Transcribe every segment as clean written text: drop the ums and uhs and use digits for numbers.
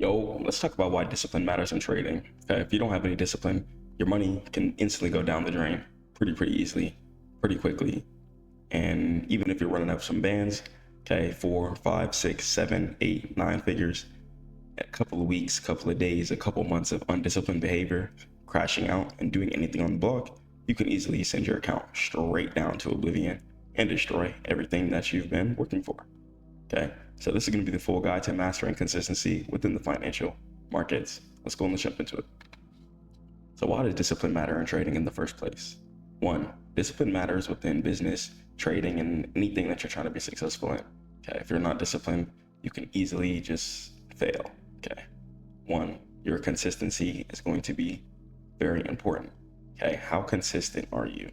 Yo, let's talk about why discipline matters in trading. Okay, if you don't have any discipline, your money can instantly go down the drain pretty easily, pretty quickly. And even if you're running up some bands, okay, 4, 5, 6, 7, 8, 9 figures, a couple of weeks, couple of days, a couple months of undisciplined behavior, crashing out and doing anything on the block, you can easily send your account straight down to oblivion and destroy everything that you've been working for. Okay, so this is going to be the full guide to mastering consistency within the financial markets. Let's go and let's jump into it. So why does discipline matter in trading in the first place? 1, discipline matters within business, trading, and anything that you're trying to be successful in. Okay, if you're not disciplined, you can easily just fail. Okay, 1, your consistency is going to be very important. Okay, how consistent are you?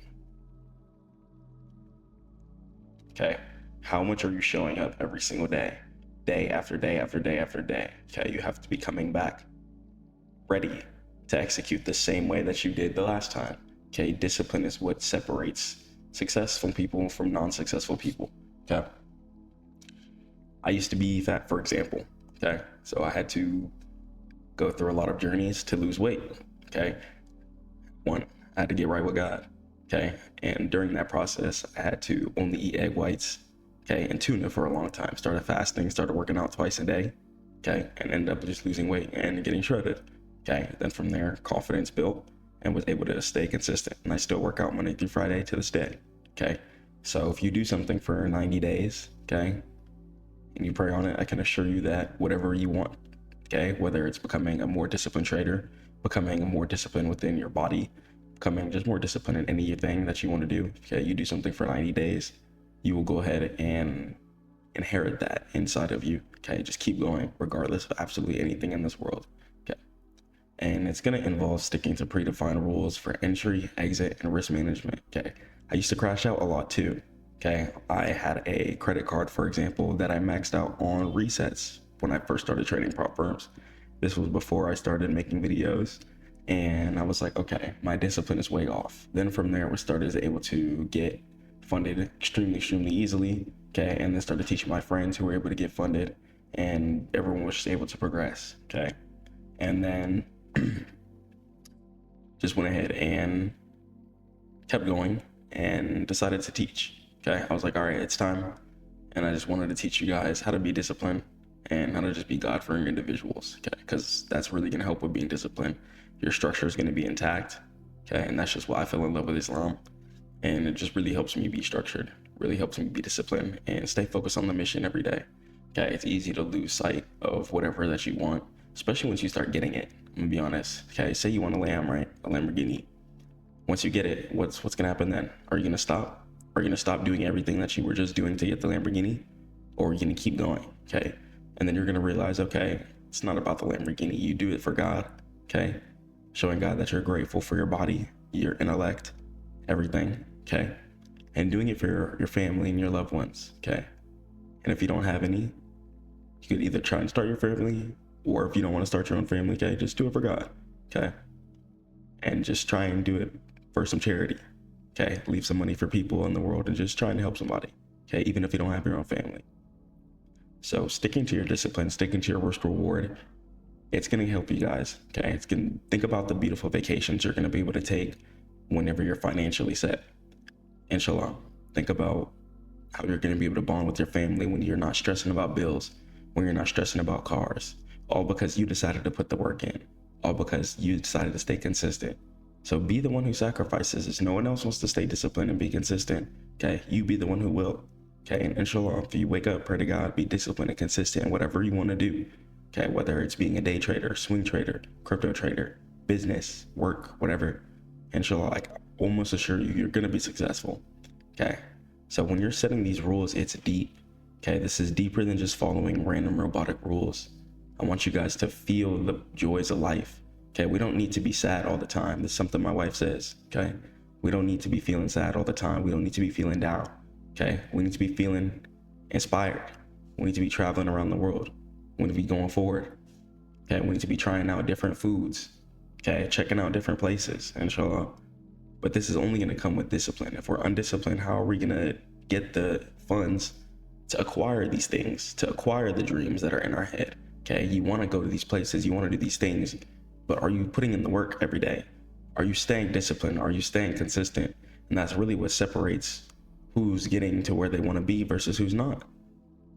Okay, how much are you showing up every single day, day after day after day after day? Okay, you have to be coming back ready to execute the same way that you did the last time. Okay, discipline is what separates successful people from non-successful people. Okay, I used to be fat, for example. Okay, so I had to go through a lot of journeys to lose weight. Okay, 1, I had to get right with God. Okay, and during that process, I had to only eat egg whites, okay, and tuna for a long time. Started fasting, started working out twice a day, okay, and ended up just losing weight and getting shredded. Okay, then from there, confidence built and was able to stay consistent. And I still work out Monday through Friday to this day. Okay, so if you do something for 90 days, okay, and you pray on it, I can assure you that whatever you want, okay, whether it's becoming a more disciplined trader, becoming a more disciplined within your body, becoming just more disciplined in anything that you want to do, okay, you do something for 90 days, you will go ahead and inherit that inside of you. Okay, just keep going regardless of absolutely anything in this world. Okay, and it's going to involve sticking to predefined rules for entry, exit, and risk management. Okay, I used to crash out a lot too. Okay, I had a credit card, for example, that I maxed out on resets when I first started trading prop firms. This was before I started making videos, and I was like, okay, my discipline is way off. Then from there, we started able to get funded extremely easily. Okay, and then started teaching my friends who were able to get funded, and everyone was just able to progress. Okay, and then just went ahead and kept going and decided to teach. Okay, I was like, all right, it's time. And I just wanted to teach you guys how to be disciplined and how to just be God-fearing individuals. Okay, because that's really going to help with being disciplined. Your structure is going to be intact. Okay, and that's just why I fell in love with Islam. And it just really helps me be structured, really helps me be disciplined and stay focused on the mission every day. Okay, it's easy to lose sight of whatever that you want, especially once you start getting it. I'm gonna be honest. Okay, say you want a lamb, right? A Lamborghini. Once you get it, what's gonna happen then? Are you gonna stop? Are you gonna stop doing everything that you were just doing to get the Lamborghini? Or are you gonna keep going? Okay, and then you're gonna realize, okay, it's not about the Lamborghini. You do it for God. Okay, showing God that you're grateful for your body, your intellect, everything. Okay, and doing it for your family and your loved ones. Okay, and if you don't have any, you could either try and start your family, or if you don't want to start your own family, okay, just do it for God. Okay, and just try and do it for some charity. Okay, leave some money for people in the world and just trying to help somebody. Okay, even if you don't have your own family. So sticking to your discipline, sticking to your risk reward, it's going to help you guys. Okay, it's going to think about the beautiful vacations you're going to be able to take whenever you're financially set. Inshallah, think about how you're going to be able to bond with your family when you're not stressing about bills, when you're not stressing about cars, all because you decided to put the work in, all because you decided to stay consistent. So be the one who sacrifices. If no one else wants to stay disciplined and be consistent, okay, you be the one who will. Okay, and inshallah, if you wake up, pray to God, be disciplined and consistent in whatever you want to do. Okay, whether it's being a day trader, swing trader, crypto trader, business, work, whatever, inshallah, I almost assure you, you're going to be successful. Okay, so when you're setting these rules, it's deep. Okay, this is deeper than just following random robotic rules. I want you guys to feel the joys of life. Okay, we don't need to be sad all the time. That's something my wife says. Okay, we don't need to be feeling sad all the time. We don't need to be feeling down. Okay, we need to be feeling inspired. We need to be traveling around the world. We need to be going forward. Okay, we need to be trying out different foods. Okay, checking out different places, inshallah. But this is only going to come with discipline. If we're undisciplined, how are we going to get the funds to acquire these things, to acquire the dreams that are in our head? Okay, you want to go to these places, you want to do these things, but are you putting in the work every day? Are you staying disciplined? Are you staying consistent? And that's really what separates who's getting to where they want to be versus who's not.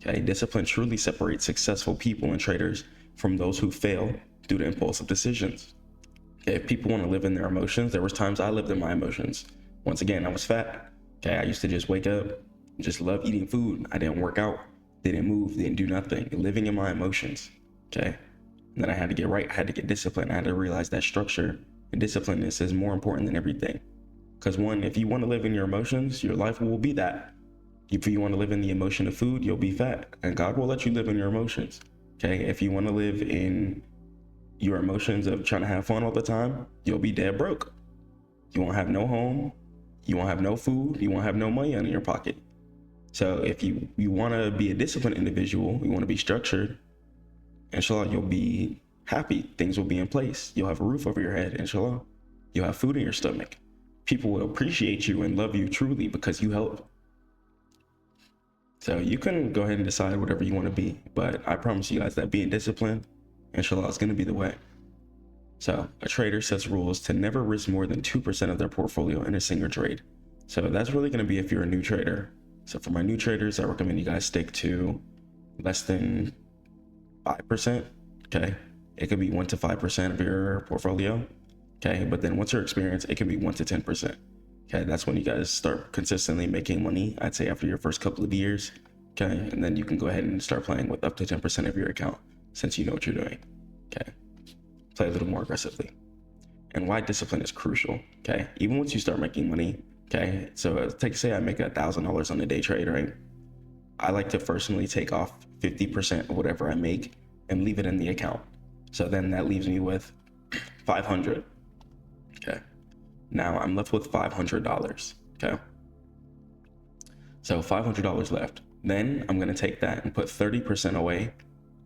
Okay, discipline truly separates successful people and traders from those who fail due to impulsive decisions. Okay, if people want to live in their emotions, there was times I lived in my emotions. Once again, I was fat. Okay, I used to just wake up, just love eating food. I didn't work out, didn't move, didn't do nothing, living in my emotions. Okay, and then I had to get right. I had to get disciplined. I had to realize that structure and discipline is more important than everything. Because one, if you want to live in your emotions, your life will be that. If you want to live in the emotion of food, you'll be fat, and God will let you live in your emotions. Okay, if you want to live in your emotions of trying to have fun all the time, you'll be dead broke. You won't have no home, you won't have no food, you won't have no money in your pocket. So if you want to be a disciplined individual, you want to be structured, inshallah, you'll be happy. Things will be in place. You'll have a roof over your head, inshallah. You'll have food in your stomach. People will appreciate you and love you truly because you help. So you can go ahead and decide whatever you want to be, but I promise you guys that being disciplined, inshallah, is going to be the way. So a trader sets rules to never risk more than 2% of their portfolio in a single trade. So that's really going to be if you're a new trader. So for my new traders, I recommend you guys stick to less than 5%. Okay, it could be 1 to 5% of your portfolio. Okay, but then once you're experienced, it can be 1 to 10%. Okay, that's when you guys start consistently making money. I'd say after your first couple of years. Okay, and then you can go ahead and start playing with up to 10% of your account since you know what you're doing. Okay, play a little more aggressively. And why discipline is crucial. Okay, even once you start making money. Okay, so say I make $1,000 on a day trade, right? I like to personally take off 50% of whatever I make and leave it in the account. So then that leaves me with 500. Okay. Now I'm left with $500. Okay. So $500 left. Then I'm going to take that and put 30% away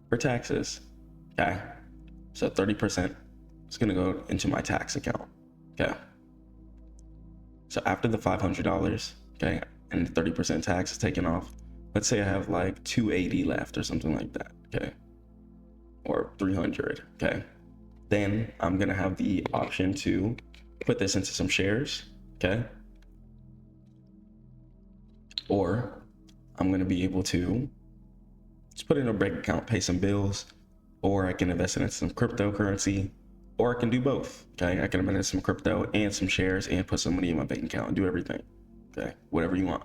for taxes. Okay. So 30% is going to go into my tax account. Okay. So after the $500, okay, and the 30% tax is taken off, let's say I have like 280 left or something like that. Okay. Or 300. Okay. Then I'm going to have the option to put this into some shares, okay? Or I'm gonna be able to just put it in a bank account, pay some bills, or I can invest it in some cryptocurrency, or I can do both, okay? I can invest in some crypto and some shares and put some money in my bank account and do everything, okay? Whatever you want,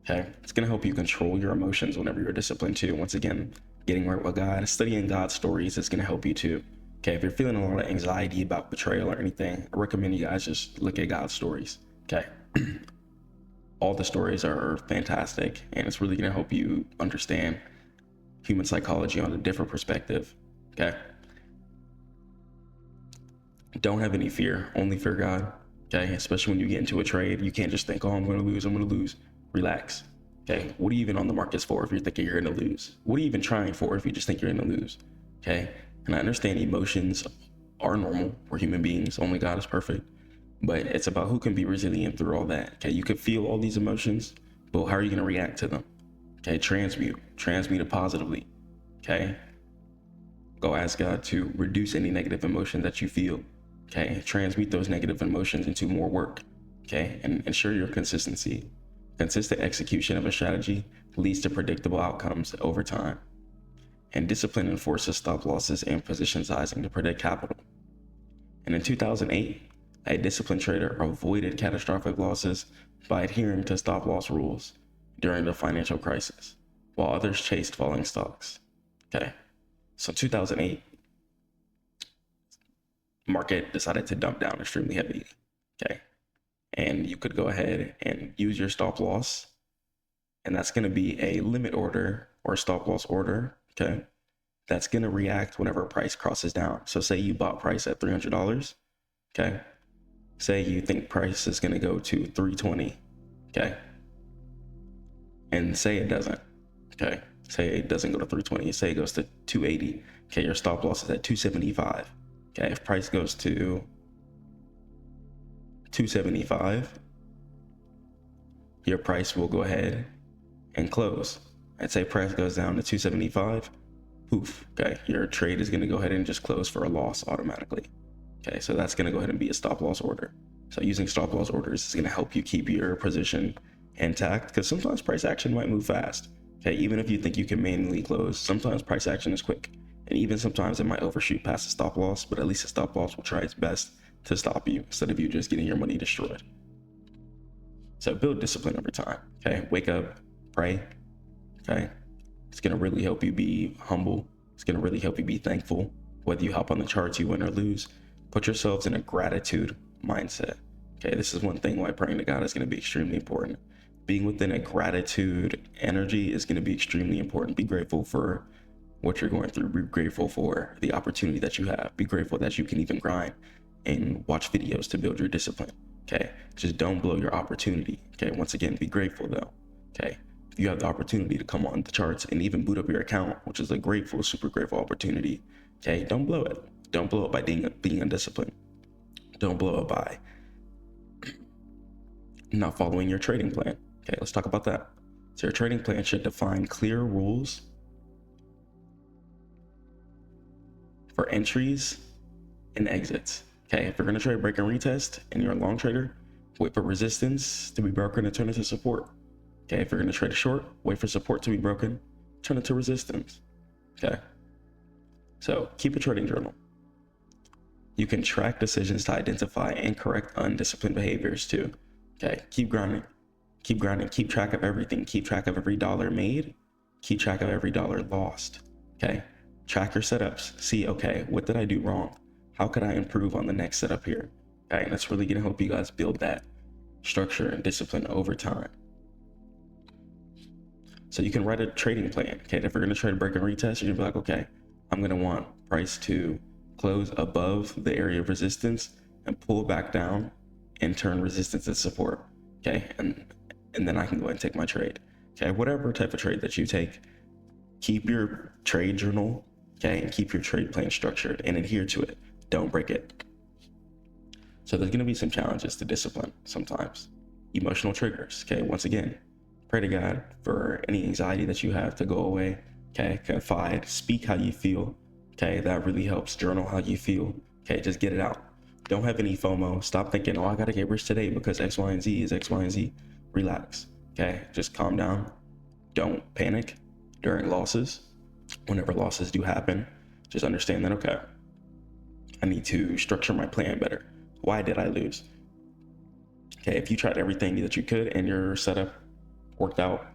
okay? It's gonna help you control your emotions whenever you're disciplined too. Once again, getting right with God, studying God's stories is gonna help you too. Okay, if you're feeling a lot of anxiety about betrayal or anything, I recommend you guys just look at God's stories. Okay. All the stories are fantastic, and it's really going to help you understand human psychology on a different perspective. Okay. Don't have any fear, only fear God. Okay. Especially when you get into a trade, you can't just think, oh, I'm going to lose. Relax. Okay. What are you even on the markets for if you're thinking you're going to lose? What are you even trying for if you just think you're going to lose? Okay. And I understand emotions are normal. We're human beings. Only God is perfect. But it's about who can be resilient through all that. Okay, you could feel all these emotions, but how are you going to react to them? Okay, transmute it positively. Okay, go ask God to reduce any negative emotion that you feel. Okay, transmute those negative emotions into more work. Okay, and ensure your consistency. Consistent execution of a strategy leads to predictable outcomes over time. And discipline enforces stop losses and position sizing to protect capital. And in 2008, a disciplined trader avoided catastrophic losses by adhering to stop loss rules during the financial crisis, while others chased falling stocks. Okay, so 2008, market decided to dump down extremely heavy. Okay, and you could go ahead and use your stop loss, and that's going to be a limit order or a stop loss order. Okay, that's going to react whenever price crosses down. So say you bought price at $300. Okay, say you think price is going to go to 320. Okay, and say it doesn't. Okay, say it doesn't go to 320. Say it goes to 280. Okay, your stop loss is at 275. Okay, if price goes to 275, your price will go ahead and close. And say price goes down to 275, poof, okay, your trade is going to go ahead and just close for a loss automatically. Okay, so that's going to go ahead and be a stop loss order. So using stop loss orders is going to help you keep your position intact, because sometimes price action might move fast. Okay, even if you think you can manually close, sometimes price action is quick, and even sometimes it might overshoot past the stop loss, but at least the stop loss will try its best to stop you instead of you just getting your money destroyed. So build discipline over time. Okay, wake up, pray. Okay, it's going to really help you be humble. It's going to really help you be thankful. Whether you hop on the charts, you win or lose, put yourselves in a gratitude mindset. Okay, this is one thing why praying to God is going to be extremely important. Being within a gratitude energy is going to be extremely important. Be grateful for what you're going through. Be grateful for the opportunity that you have. Be grateful that you can even grind and watch videos to build your discipline. Okay, just don't blow your opportunity. Okay, once again, be grateful though. Okay, if you have the opportunity to come on the charts and even boot up your account, which is a grateful, super grateful opportunity. Okay, don't blow it. Don't blow it by being undisciplined. Don't blow it by not following your trading plan. Okay, let's talk about that. So your trading plan should define clear rules for entries and exits. Okay, if you're gonna trade break and retest and you're a long trader, wait for resistance to be broken and turn it to support. Okay, if you're gonna trade a short, wait for support to be broken, turn it to resistance. Okay, so keep a trading journal. You can track decisions to identify incorrect, undisciplined behaviors too. Okay, keep grinding, keep grinding, keep track of everything, keep track of every dollar made, keep track of every dollar lost. Okay, track your setups, see, okay, what did I do wrong? How could I improve on the next setup here? Okay, and that's really gonna help you guys build that structure and discipline over time. So you can write a trading plan. Okay, if you're gonna trade a break and retest, you're gonna be like, okay, I'm gonna want price to close above the area of resistance and pull back down and turn resistance to support. Okay, and then I can go ahead and take my trade. Okay, whatever type of trade that you take, keep your trade journal, okay, and keep your trade plan structured and adhere to it. Don't break it. So there's gonna be some challenges to discipline sometimes. Emotional triggers, okay, once again, pray to God for any anxiety that you have to go away. Okay, confide, speak how you feel. Okay, that really helps. Journal how you feel. Okay, just get it out. Don't have any FOMO. Stop thinking, oh, I gotta get rich today because X, Y, and Z is X, Y, and Z. Relax. Okay, just calm down. Don't panic during losses. Whenever losses do happen, just understand that, okay, I need to structure my plan better. Why did I lose? Okay, if you tried everything that you could and your setup worked out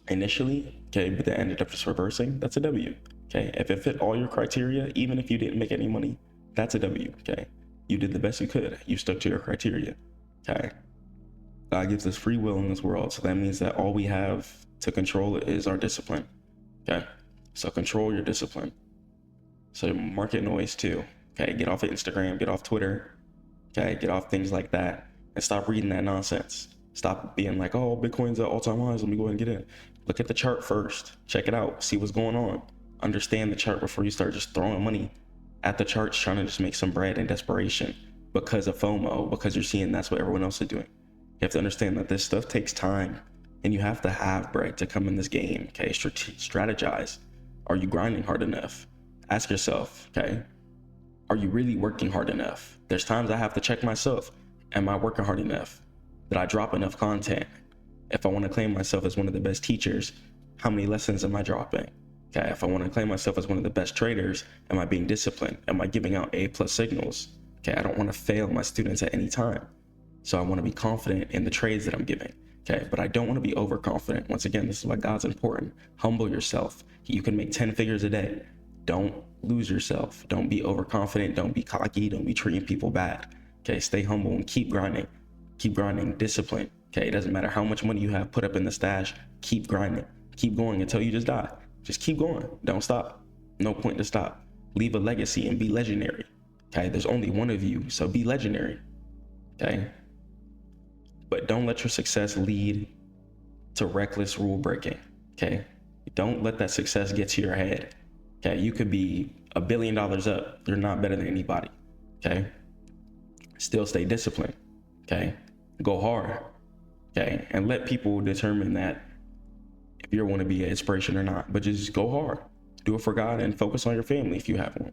initially, okay, but then ended up just reversing, that's a W. Okay, if it fit all your criteria, even if you didn't make any money, that's a W. Okay, you did the best you could. You stuck to your criteria. Okay, God gives us free will in this world, so that means that all we have to control is our discipline. Okay, so control your discipline. So market noise too. Okay, get off of Instagram, get off Twitter. Okay, get off things like that and stop reading that nonsense. Stop being like, oh, Bitcoin's at all-time highs, let me go ahead and get in. Look at the chart first, check it out, see what's going on. Understand the chart before you start just throwing money at the charts, trying to just make some bread in desperation because of FOMO, because you're seeing that's what everyone else is doing. You have to understand that this stuff takes time and you have to have bread to come in this game. Okay, strategize. Are you grinding hard enough? Ask yourself, okay, are you really working hard enough? There's times I have to check myself. Am I working hard enough? Did I drop enough content? If I want to claim myself as one of the best teachers, how many lessons am I dropping? Okay, if I want to claim myself as one of the best traders, am I being disciplined? Am I giving out A+ signals? Okay, I don't want to fail my students at any time. So I want to be confident in the trades that I'm giving. Okay, but I don't want to be overconfident. Once again, this is why God's important. Humble yourself. You can make 10 figures a day. Don't lose yourself. Don't be overconfident. Don't be cocky. Don't be treating people bad. Okay, stay humble and keep grinding. Keep grinding, discipline. Okay, it doesn't matter how much money you have put up in the stash. Keep grinding. Keep going until you just die. Just keep going. Don't stop. No point to stop. Leave a legacy and be legendary. Okay, there's only one of you, so be legendary. Okay, but don't let your success lead to reckless rule breaking. Okay, don't let that success get to your head. Okay, you could be $1 billion up. You're not better than anybody. Okay, still stay disciplined. Okay, go hard. Okay, and let people determine that if you want to be an inspiration or not, but just go hard. Do it for God and focus on your family if you have one.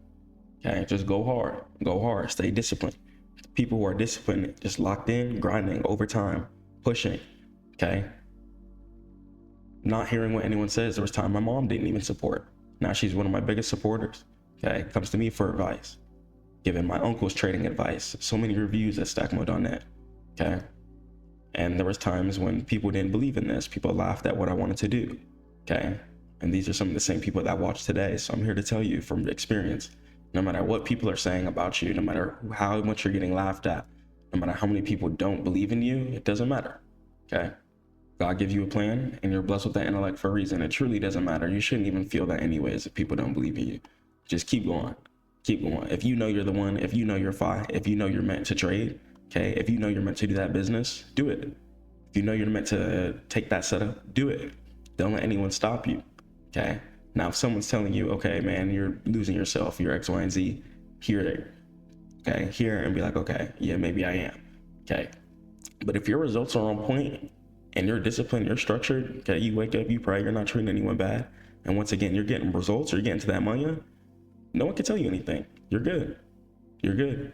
Okay, just go hard, stay disciplined. People who are disciplined, just locked in, grinding over time, pushing. Okay, not hearing what anyone says. There was time my mom didn't even support. Now she's one of my biggest supporters. Okay, comes to me for advice, giving my uncles trading advice. So many reviews at StackMODE.net. Okay, and there was times when people didn't believe in this. People laughed at what I wanted to do. Okay, and these are some of the same people that watch today. So I'm here to tell you from experience, no matter what people are saying about you, no matter how much you're getting laughed at, no matter how many people don't believe in you, it doesn't matter. Okay, God gives you a plan and you're blessed with that intellect for a reason. It truly doesn't matter. You shouldn't even feel that anyways if people don't believe in you. Just keep going. Keep going. If you know you're the one, if you know you're fine, if you know you're meant to trade, okay, if you know you're meant to do that business, do it. If you know you're meant to take that setup, do it. Don't let anyone stop you. Okay. Now, if someone's telling you, okay, man, you're losing yourself, you're X, Y, and Z, hear it. Okay. Hear it and be like, okay, yeah, maybe I am. Okay. But if your results are on point and you're disciplined, you're structured, okay, you wake up, you pray, you're not treating anyone bad. And once again, you're getting results, you're getting to that money. No one can tell you anything. You're good. You're good.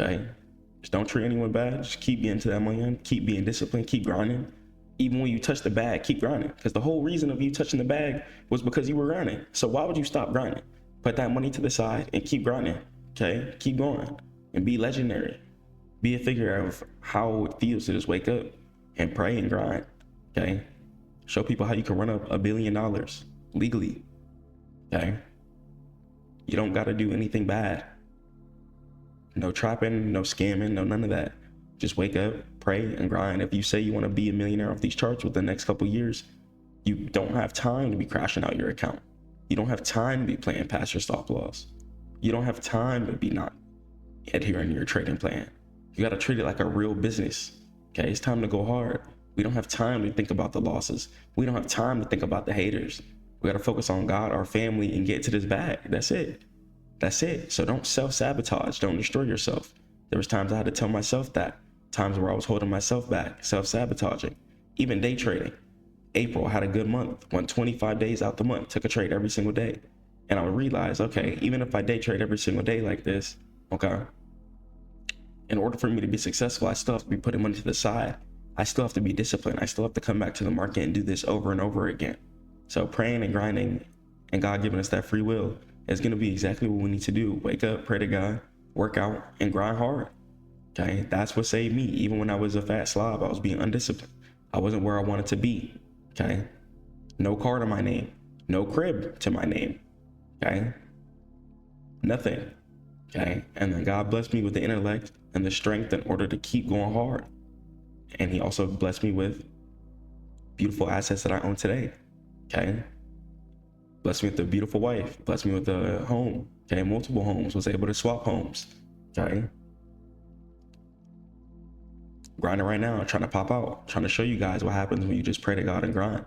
Okay. Just don't treat anyone bad. Just keep getting to that money. Keep being disciplined. Keep grinding. Even when you touch the bag, keep grinding. Because the whole reason of you touching the bag was because you were grinding. So why would you stop grinding? Put that money to the side and keep grinding. Okay. Keep going and be legendary. Be a figure of how it feels to just wake up and pray and grind. Okay. Show people how you can run up $1 billion legally. Okay. You don't got to do anything bad. No trapping, no scamming, no none of that. Just wake up, pray, and grind. If you say you want to be a millionaire off these charts within the next couple of years, you don't have time to be crashing out your account. You don't have time to be playing past your stop loss. You don't have time to be not adhering to your trading plan. You got to treat it like a real business. Okay, it's time to go hard. We don't have time to think about the losses. We don't have time to think about the haters. We got to focus on God, our family, and get to this bag. That's it. That's it. So don't self-sabotage. Don't destroy yourself. There was times I had to tell myself that. Times where I was holding myself back, self-sabotaging. Even day trading. April had a good month. Went 25 days out the month. Took a trade every single day. And I would realize, okay, even if I day trade every single day like this, okay, in order for me to be successful, I still have to be putting money to the side. I still have to be disciplined. I still have to come back to the market and do this over and over again. So praying and grinding and God giving us that free will is going to be exactly what we need to do. Wake up, pray to God, work out, and grind hard. Okay, that's what saved me. Even when I was a fat slob, I was being undisciplined. I wasn't where I wanted to be. Okay, no car to my name, no crib to my name. Okay, nothing. Okay, and then God blessed me with the intellect and the strength in order to keep going hard. And He also blessed me with beautiful assets that I own today. Okay, blessed me with a beautiful wife, blessed me with a home. Okay, multiple homes, was able to swap homes. Okay, grinding right now, trying to pop out, trying to show you guys what happens when you just pray to God and grind.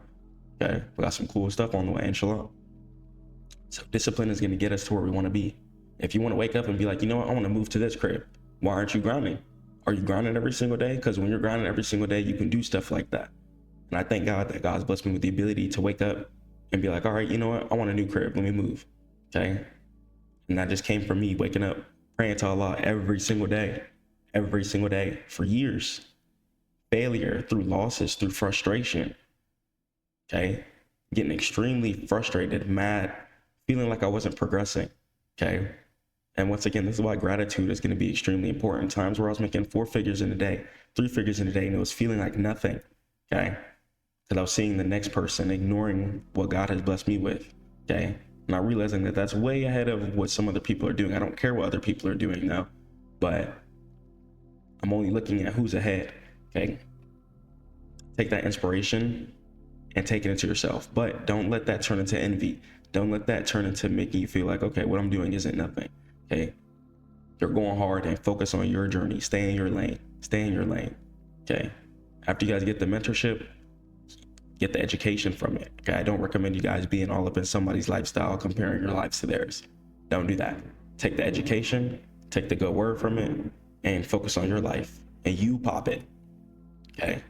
Okay, we got some cool stuff on the way, inshallah. So discipline is going to get us to where we want to be. If you want to wake up and be like, you know what, I want to move to this crib. Why aren't you grinding? Are you grinding every single day? Because when you're grinding every single day, you can do stuff like that. And I thank God that God's blessed me with the ability to wake up and be like, all right, you know what, I want a new crib. Let me move. Okay. And that just came from me waking up, praying to Allah every single day for years. Failure, through losses, through frustration. Okay. Getting extremely frustrated, mad, feeling like I wasn't progressing. Okay. And once again, this is why gratitude is going to be extremely important. Times where I was making 4 figures in a day, 3 figures in a day, and it was feeling like nothing. Okay. Because I was seeing the next person, ignoring what God has blessed me with. Okay. Not realizing that that's way ahead of what some other people are doing. I don't care what other people are doing now, but I'm only looking at who's ahead. Okay. Take that inspiration and take it into yourself, but don't let that turn into envy. Don't let that turn into making you feel like, okay, what I'm doing isn't nothing. Okay. You're going hard and focus on your journey. Stay in your lane. Stay in your lane. Okay. After you guys get the mentorship, get the education from it. Okay. I don't recommend you guys being all up in somebody's lifestyle, comparing your lives to theirs. Don't do that. Take the education, take the good word from it, and focus on your life. And you pop it. Okay.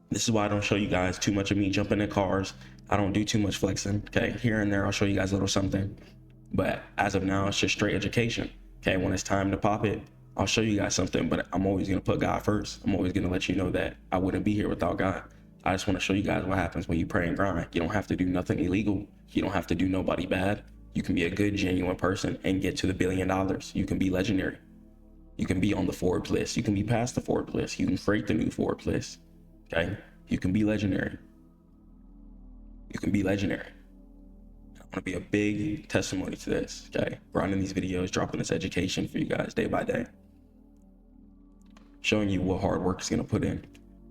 This is why I don't show you guys too much of me jumping in cars, I don't do too much flexing. Okay, here and there I'll show you guys a little something, but as of now it's just straight education. Okay, when it's time to pop it, I'll show you guys something, but I'm always gonna put God first. I'm always gonna let you know that I wouldn't be here without God. I just want to show you guys what happens when you pray and grind. You don't have to do nothing illegal. You don't have to do nobody bad. You can be a good, genuine person and get to the $1 billion. You can be legendary. You can be on the Forbes list. You can be past the Forbes list. You can create the new Forbes list. Okay? You can be legendary. You can be legendary. I want to be a big testimony to this. Okay? Grinding these videos, dropping this education for you guys day by day. Showing you what hard work is going to put in.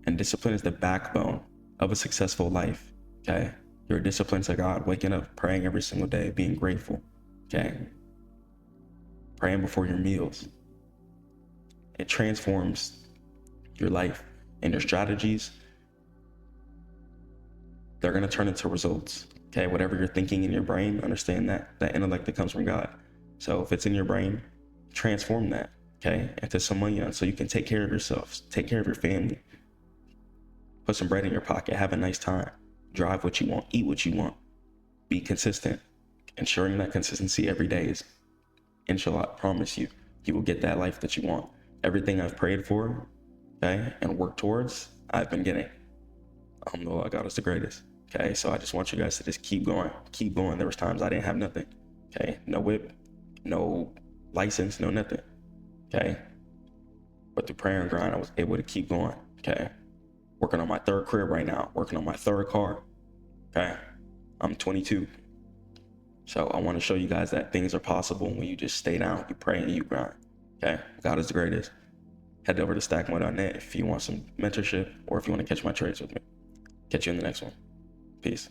And discipline is the backbone of a successful life. Okay? You're disciplined to God, waking up, praying every single day, being grateful. Okay? Praying before your meals. It transforms your life and your strategies. They're going to turn into results. Okay? Whatever you're thinking in your brain, understand that intellect that comes from God. So if it's in your brain, transform that. Okay? Into some money so you can take care of yourself, take care of your family. Put some bread in your pocket, have a nice time, drive what you want, eat what you want, be consistent. Ensuring that consistency every day is, inshallah, I promise you, you will get that life that you want. Everything I've prayed for, okay, and worked towards, I've been getting. Alhamdulillah, God is the greatest. Okay, so I just want you guys to just keep going, keep going. There was times I didn't have nothing. Okay, no whip, no license, no nothing. Okay, but through prayer and grind, I was able to keep going. Okay. Working on my 3rd crib right now, working on my 3rd car. Okay, I'm 22. So I want to show you guys that things are possible when you just stay down, you pray and you grind. Okay, God is the greatest. Head over to StackMODE.net if you want some mentorship or if you want to catch my trades with me. Catch you in the next one. Peace.